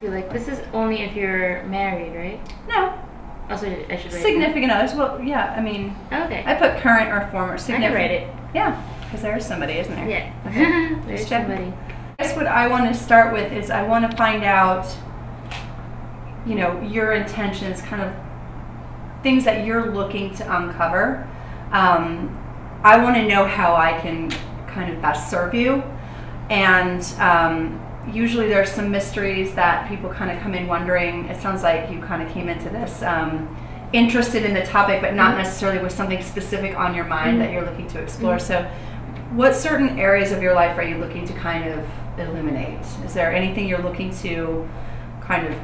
Like, this is only if you're married, right? No. Also, I should write significant others. Well, yeah, I mean, okay. I put current or former. Significant. I can write it. Yeah, because there's somebody, isn't there? Yeah. Okay. There's somebody. I guess what I want to start with is I want to find out, you know, your intentions, kind of things that you're looking to uncover. I want to know how I can kind of best serve you, and usually there's some mysteries that people kind of come in wondering. It sounds like you kind of came into this interested in the topic, but not necessarily with something specific on your mind that you're looking to explore. So what certain areas of your life are you looking to kind of illuminate? Is there anything you're looking to kind of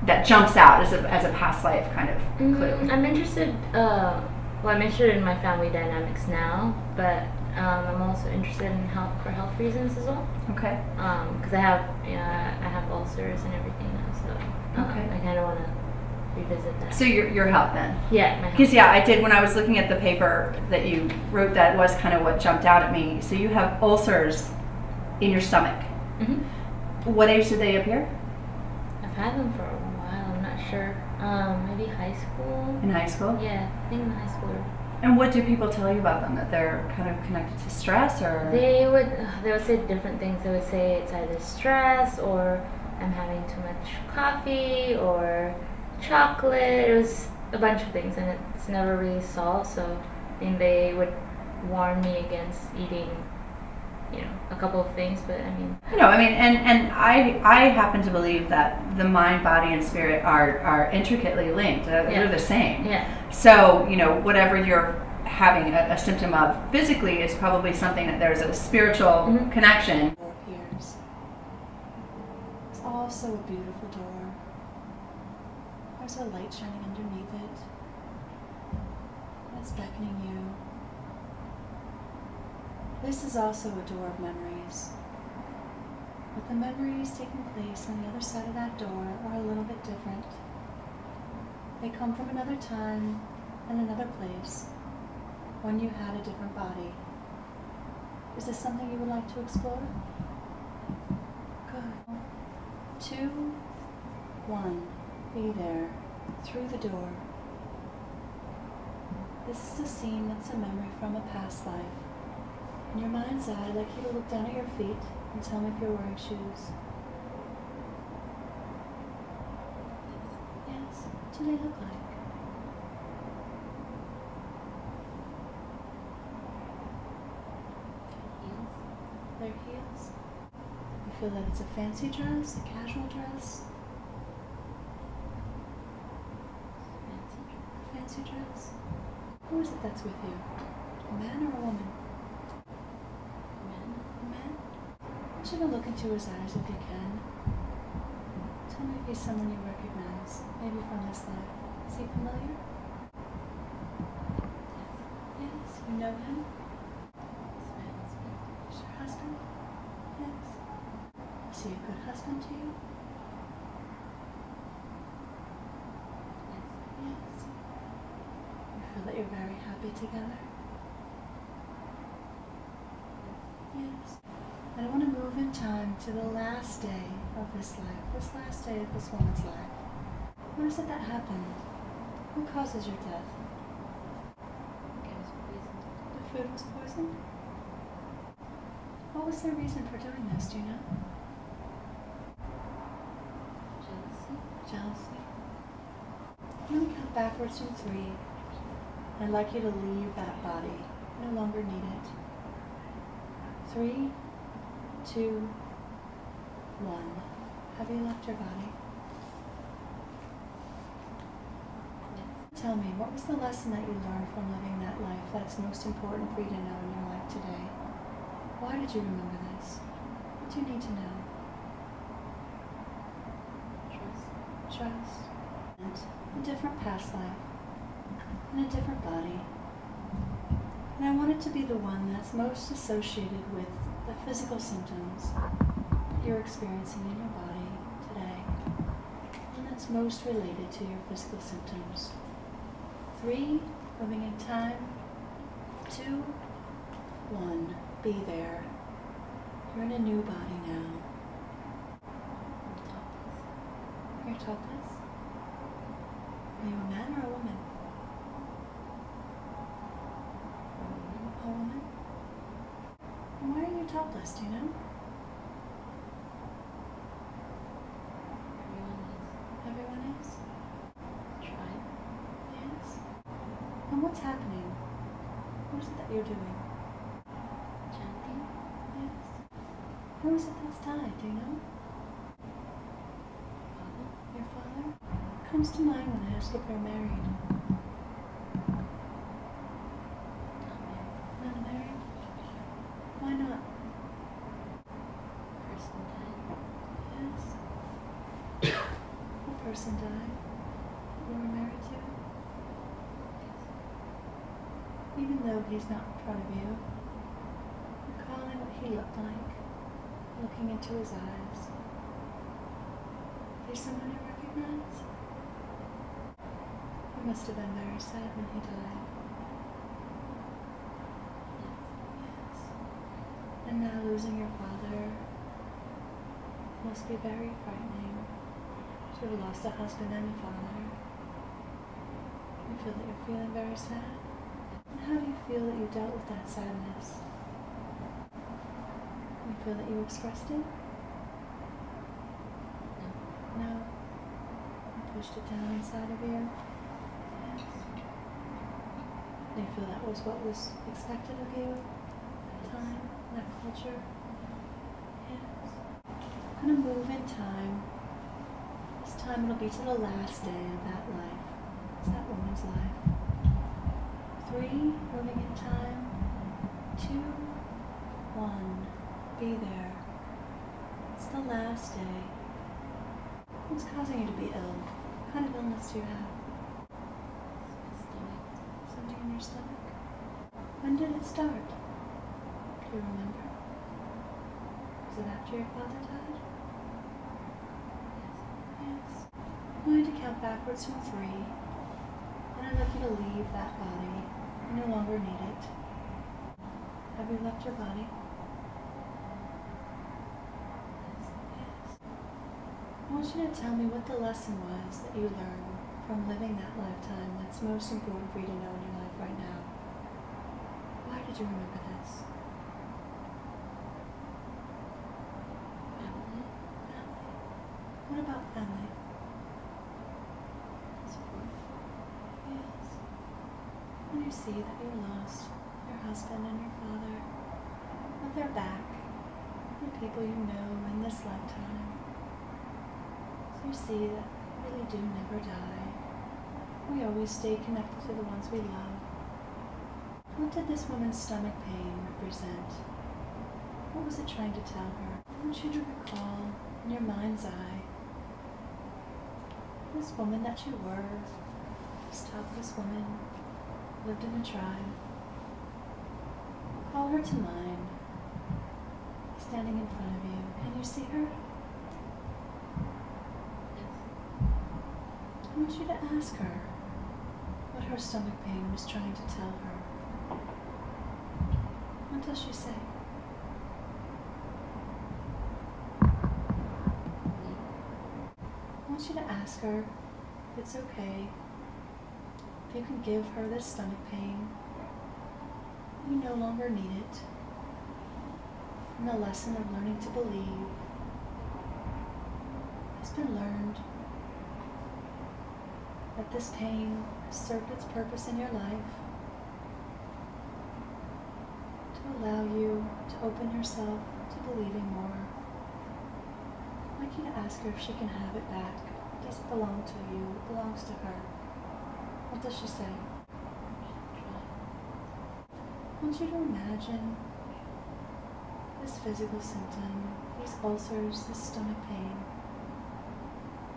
that jumps out as a past life kind of clue? I'm interested, I'm interested in my family dynamics now, but I'm also interested in for health reasons as well. Okay. Because I have ulcers and everything now, so I kind of want to revisit that. So your health then? Yeah, my health. Because I did, when I was looking at the paper that you wrote, that was kind of what jumped out at me. So you have ulcers in your stomach. What age did they appear? I've had them for a while. I'm not sure. Maybe high school. In high school? Yeah, I think in high school. And what do people tell you about them? That they're kind of connected to stress, or? They would say different things. They would say it's either stress, or I'm having too much coffee, or chocolate. It was a bunch of things, and it's never really solved. So I think they would warn me against eating, a couple of things. But I mean, and I happen to believe that the mind, body, and spirit are intricately linked. They're the same. Yeah. So whatever you're having a symptom of physically is probably something that there's a spiritual connection. Appears. It's also a beautiful door. There's a light shining underneath it. And it's beckoning you. This is also a door of memories. But the memories taking place on the other side of that door are a little bit different. They come from another time and another place, when you had a different body. Is this something you would like to explore? Good. 2, 1. Be there, through the door. This is a scene that's a memory from a past life. In your mind's eye, I'd like you to look down at your feet and tell me if you're wearing shoes. Yes. What do they look like? heels. They're heels. You feel that it's a fancy dress, a casual dress? Fancy dress? Who is it that's with you? A man or a woman? A man? I want you to look into his eyes if you can. Tell me if he's someone you recognize, maybe from this life. Is he familiar? Yes, you know him? Is your husband? Yes. Is he a good husband to you? Yes. You feel that you're very happy together? Yes. And I want to move in time to the last day of this life, this last day of this woman's life. What is it that happened? Who causes your death? It was poisoned. The food was poisoned? What was their reason for doing this, do you know? Jealousy. Jealousy. I'm going to count backwards from 3. I'd like you to leave that body. You no longer need it. 3, 2, 1. Have you left your body? Tell me, what was the lesson that you learned from living that life that's most important for you to know in your life today? Why did you remember this? What do you need to know? Trust. And a different past life. In a different body. And I want it to be the one that's most associated with the physical symptoms that you're experiencing in your body today. And that's most related to your physical symptoms. 3, moving in time. 2, 1, be there. You're in a new body now. you topless? Are you a man or a woman? A woman? And why are you topless, do you know? Everyone is? Yes. And what's happening? What is it that you're doing? Chanting. Yes. Who is it that's died, do you know? Your father? Comes to mind when I ask if you're married. Not married? Why not? Person died. Yes. What person died? You were married to? Even though he's not in front of you, recalling what he looked like, looking into his eyes. Is there someone you recognize? You must have been very sad when he died. Yes. And now losing your father must be very frightening. To have lost a husband and a father. You feel that you're feeling very sad? And how do you feel that you dealt with that sadness? You feel that you expressed it? No. You pushed it down inside of you? Yes. Do you feel that was what was expected of you at the time, in that culture? Yes. I'm going to move in time. This time it'll be to the last day of that life. It's that woman's life. 3, moving in time. 2, 1, be there. It's the last day. What's causing you to be ill? What kind of illness do you have? Stomach. Something in your stomach? When did it start? Do you remember? Was it after your father died? Yes. I'm going to count backwards from 3, and I'd like you to leave that body. You no longer need it. Have you left your body? Yes. I want you to tell me what the lesson was that you learned from living that lifetime that's most important for you to know in your life right now. Why did you remember this? Family. Family. What about family? Support. Yes. When you see that you lost your husband and your father, but they're back, the people you know in this lifetime. So you see that we really do never die. We always stay connected to the ones we love. What did this woman's stomach pain represent? What was it trying to tell her? I want you to recall in your mind's eye this woman that you were, this topless woman, lived in a tribe. Call her to mind, standing in front of you. Can you see her? Yes. I want you to ask her what her stomach pain was trying to tell her. What does she say? I want you to ask her if it's okay, if you can give her this stomach pain. You no longer need it. And the lesson of learning to believe has been learned. That this pain has served its purpose in your life to allow you to open yourself to believing more. I'd like you to ask her if she can have it back. It doesn't belong to you, it belongs to her. What does she say? I want you to imagine this physical symptom, these ulcers, this stomach pain.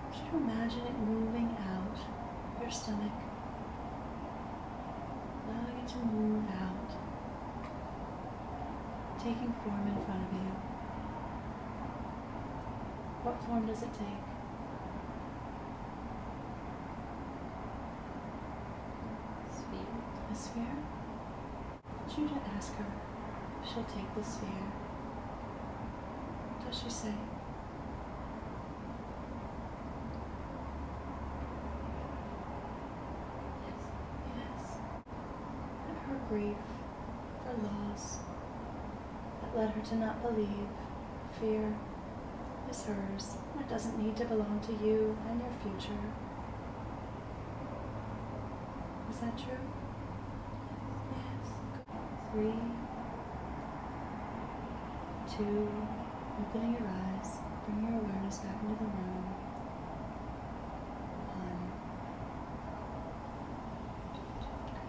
I want you to imagine it moving out your stomach, allowing it to move out, taking form in front of you. What form does it take? Sphere. A sphere? I want you to ask her if she'll take the sphere. What does she say? grief, for loss, that led her to not believe. Fear is hers. It doesn't need to belong to you and your future. Is that true? Yes. 3, 2, opening your eyes, bring your awareness back into the room. 1.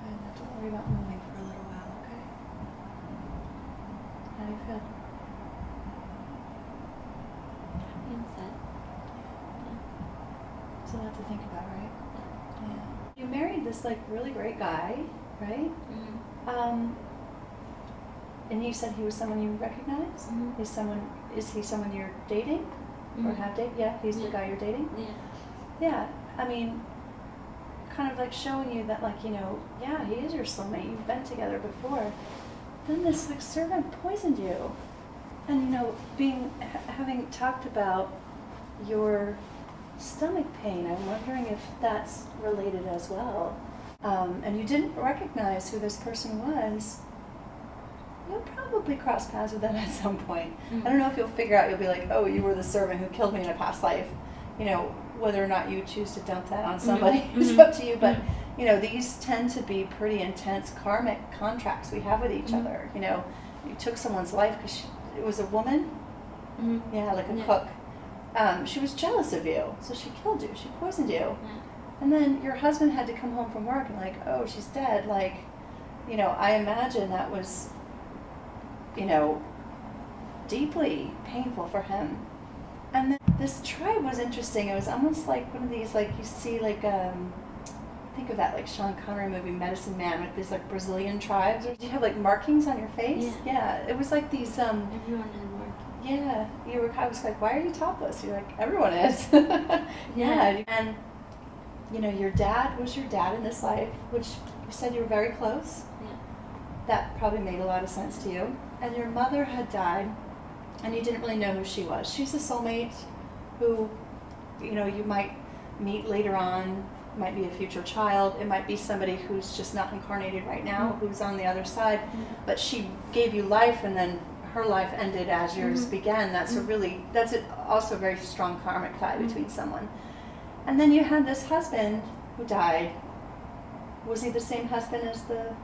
Good. Now don't worry about moving for a little while, okay? How do you feel? Inside. It's a lot to think about, right? Yeah. You married this like really great guy, right? Mm-hmm. And you said he was someone you recognize? Mm-hmm. Is he someone you're dating? Or have dated? Yeah, he's the guy you're dating? Yeah. Yeah. I mean, kind of like showing you that, like, you know, yeah, he is your soulmate. You've been together before. Then this like servant poisoned you. And you know, having talked about your stomach pain, I'm wondering if that's related as well. And you didn't recognize who this person was. You'll probably cross paths with them at some point. Mm-hmm. I don't know if you'll figure out, you'll be like, oh, you were the servant who killed me in a past life. You know, whether or not you choose to dump that on somebody Mm-hmm. is up to you. But, you know, these tend to be pretty intense karmic contracts we have with each other. You know, you took someone's life because it was a woman. Mm-hmm. Yeah, like a cook. She was jealous of you, so she killed you. She poisoned you. Yeah. And then your husband had to come home from work and like, oh, she's dead. Like, you know, I imagine that was, you know, deeply painful for him. And then this tribe was interesting. It was almost like one of these, like you see, like, think of that, like Sean Connery movie Medicine Man with these like Brazilian tribes. Or do you have like markings on your face? Yeah. It was like these. Everyone had work. Yeah. I was like, why are you topless? You're like, everyone is. Yeah. And you know, your dad was your dad in this life, which you said you were very close. Yeah. That probably made a lot of sense to you. And your mother had died, and you didn't really know who she was. She's a soulmate who, you know, you might meet later on. It might be a future child. It might be somebody who's just not incarnated right now, who's on the other side. But she gave you life, and then her life ended as yours began. That's also a very strong karmic tie between someone. And then you had this husband who died. Was he the same husband as the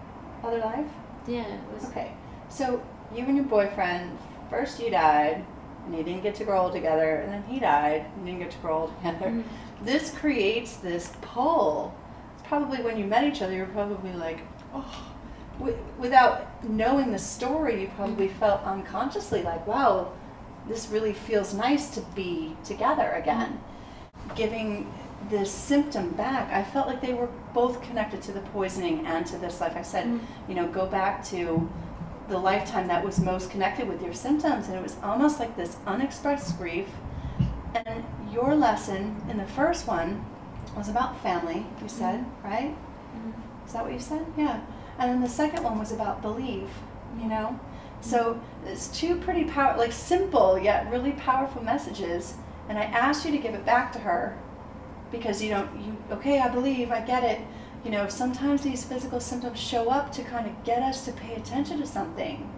other life? Yeah, it was. Okay. So you and your boyfriend, first you died, and you didn't get to grow old together, and then he died, and you didn't get to grow old together. Mm-hmm. This creates this pull. It's probably when you met each other, you're probably like, oh. Without knowing the story, you probably felt unconsciously like, wow, this really feels nice to be together again. Giving this symptom back, I felt like they were both connected to the poisoning and to this. Like I said, you know, go back to the lifetime that was most connected with your symptoms, and it was almost like this unexpressed grief. And your lesson in the first one was about family, you said, right? Is that what you said? Yeah. And then the second one was about belief, you know? So it's two pretty like simple yet really powerful messages. And I asked you to give it back to her because okay, I believe, I get it. You know, sometimes these physical symptoms show up to kind of get us to pay attention to something,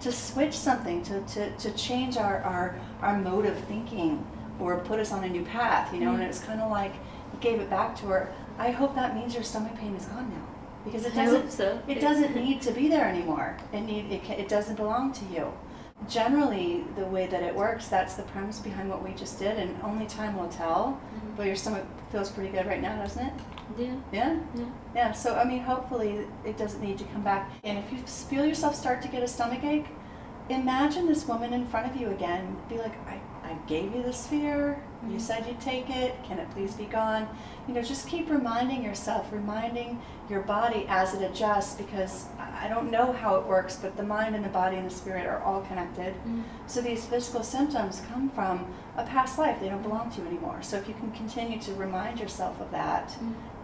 to switch something, to change our mode of thinking or put us on a new path, you know. And it's kind of like you gave it back to her. I hope that means your stomach pain is gone now, because it doesn't need to be there anymore. It doesn't belong to you. Generally, the way that it works, that's the premise behind what we just did, and only time will tell. But your stomach feels pretty good right now, doesn't it? Yeah. Yeah? Yeah. Yeah, so I mean, hopefully it doesn't need to come back. And if you feel yourself start to get a stomach ache, imagine this woman in front of you again. Be like, I gave you the sphere, you said you'd take it, can it please be gone? You know, just keep reminding yourself, reminding your body as it adjusts, because I don't know how it works, but the mind and the body and the spirit are all connected. So these physical symptoms come from a past life. They don't belong to you anymore. So if you can continue to remind yourself of that,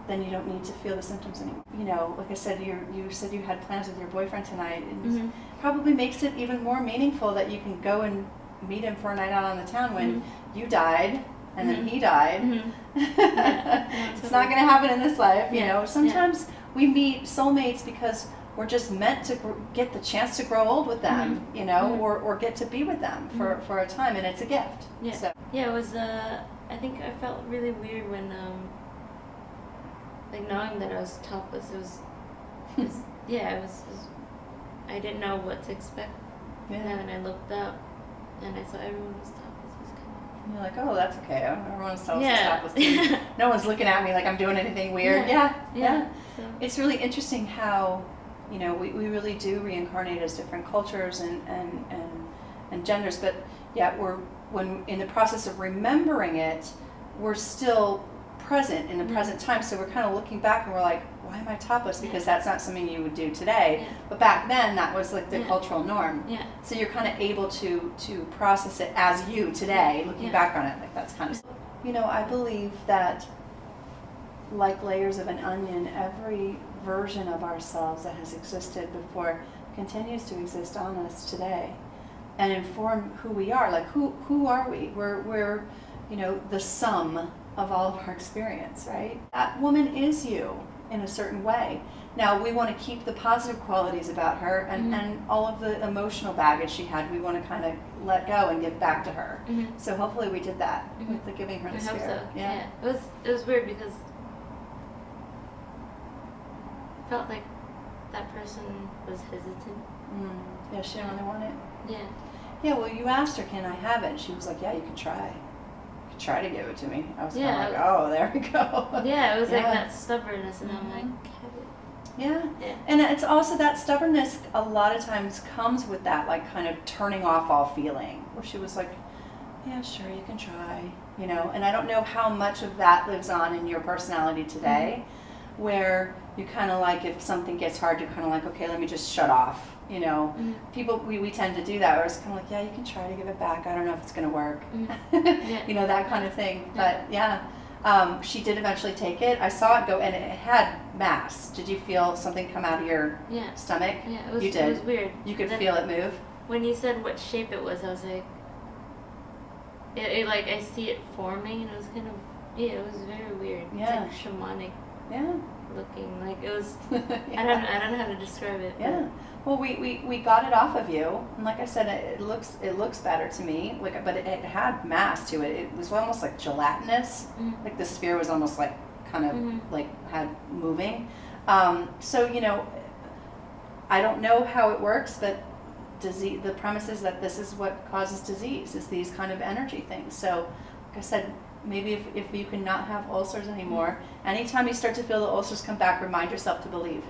then you don't need to feel the symptoms anymore. You know, like I said, you said you had plans with your boyfriend tonight, and probably makes it even more meaningful that you can go and meet him for a night out on the town when you died and then he died. It's not going to happen in this life, you know. Sometimes we meet soulmates because we're just meant to get the chance to grow old with them, you know, or get to be with them for a time, and it's a gift. Yeah. So. Yeah, it was, I think I felt really weird when, like, knowing that I was topless, it was I didn't know what to expect. Yeah. And then I looked up, and I saw everyone was topless. It was kind of... And you're like, oh, that's okay. Everyone's topless. Yeah. Topless too. No one's looking at me like I'm doing anything weird. Yeah. So. It's really interesting how, you know, we really do reincarnate as different cultures and genders, but yet when in the process of remembering it, we're still present in the present time. So we're kind of looking back and we're like, why am I topless? Because that's not something you would do today. Yeah. But back then, that was like the cultural norm. Yeah. So you're kind of able to process it as you today, looking back on it. Like that's kind of, you know, I believe that like layers of an onion, every version of ourselves that has existed before continues to exist on us today and inform who we are. Like who are we? We're you know, the sum of all of our experience, right? That woman is you in a certain way. Now we want to keep the positive qualities about her and all of the emotional baggage she had, we want to kind of let go and give back to her. So hopefully we did that with the giving her the spirit. I hope so. Yeah. It was weird because I felt like that person was hesitant. Yeah, she didn't really want it. Yeah. Yeah, well, you asked her, can I have it? And she was like, yeah, you can try. You can try to give it to me. I was kind of like, oh, there we go. Yeah, it was like that stubbornness, and I'm like, have it. Yeah. And it's also that stubbornness a lot of times comes with that, like, kind of turning off all feeling, where she was like, yeah, sure, you can try, you know. And I don't know how much of that lives on in your personality today, where you kind of like, if something gets hard, you're kind of like, okay, let me just shut off. You know, people, we tend to do that, where it's kind of like, yeah, you can try to give it back. I don't know if it's going to work. You know, that kind of thing. But she did eventually take it. I saw it go, and it had mass. Did you feel something come out of your stomach? Yeah, it was, you did. It was weird. You could feel it move? When you said what shape it was, I was like, it like, I see it forming, and it was kind of, it was very weird. Yeah. It's like shamanic. Yeah. Looking like it was. I don't know how to describe it. Yeah. Well, we got it off of you, and like I said, it looks better to me. Like, but it had mass to it. It was almost like gelatinous. Like the sphere was almost like kind of like had moving. So you know, I don't know how it works, but disease. The premise is that this is what causes disease. Is these kind of energy things. So, like I said. Maybe if you cannot have ulcers anymore, anytime you start to feel the ulcers come back, remind yourself to believe.